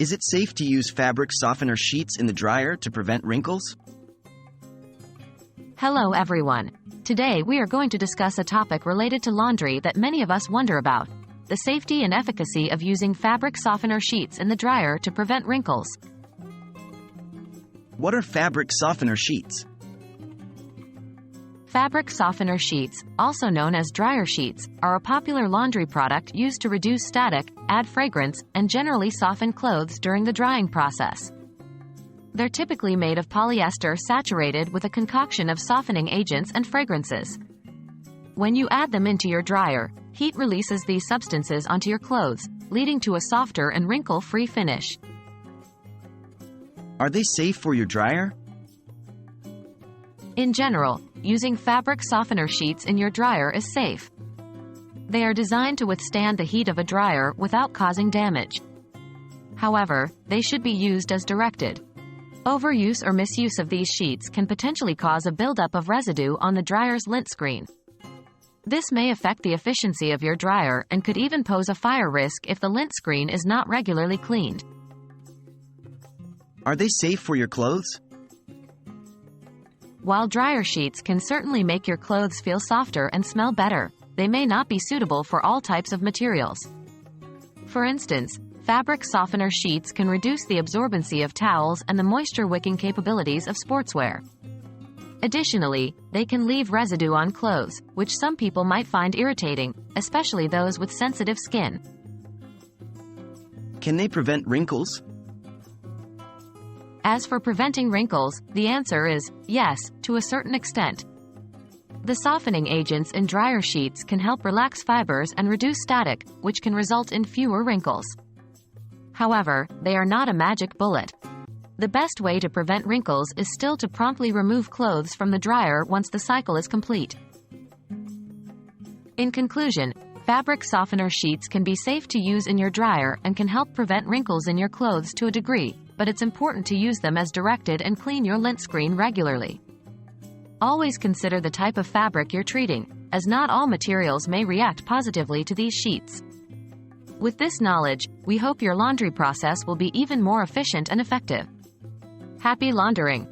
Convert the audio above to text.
Is it safe to use fabric softener sheets in the dryer to prevent wrinkles? Hello everyone. Today we are going to discuss a topic related to laundry that many of us wonder about: the safety and efficacy of using fabric softener sheets in the dryer to prevent wrinkles. What are fabric softener sheets? Fabric softener sheets, also known as dryer sheets, are a popular laundry product used to reduce static, add fragrance, and generally soften clothes during the drying process. They're typically made of polyester saturated with a concoction of softening agents and fragrances. When you add them into your dryer, heat releases these substances onto your clothes, leading to a softer and wrinkle-free finish. Are they safe for your dryer? In general, using fabric softener sheets in your dryer is safe. They are designed to withstand the heat of a dryer without causing damage. However, they should be used as directed. Overuse or misuse of these sheets can potentially cause a buildup of residue on the dryer's lint screen. This may affect the efficiency of your dryer and could even pose a fire risk if the lint screen is not regularly cleaned. Are they safe for your clothes? While dryer sheets can certainly make your clothes feel softer and smell better, they may not be suitable for all types of materials. For instance, fabric softener sheets can reduce the absorbency of towels and the moisture-wicking capabilities of sportswear. Additionally, they can leave residue on clothes, which some people might find irritating, especially those with sensitive skin. Can they prevent wrinkles? As for preventing wrinkles, the answer is yes, to a certain extent. The softening agents in dryer sheets can help relax fibers and reduce static, which can result in fewer wrinkles. However, they are not a magic bullet. The best way to prevent wrinkles is still to promptly remove clothes from the dryer once the cycle is complete. In conclusion, fabric softener sheets can be safe to use in your dryer and can help prevent wrinkles in your clothes to a degree, but it's important to use them as directed and clean your lint screen regularly. Always consider the type of fabric you're treating, as not all materials may react positively to these sheets. With this knowledge, we hope your laundry process will be even more efficient and effective. Happy laundering!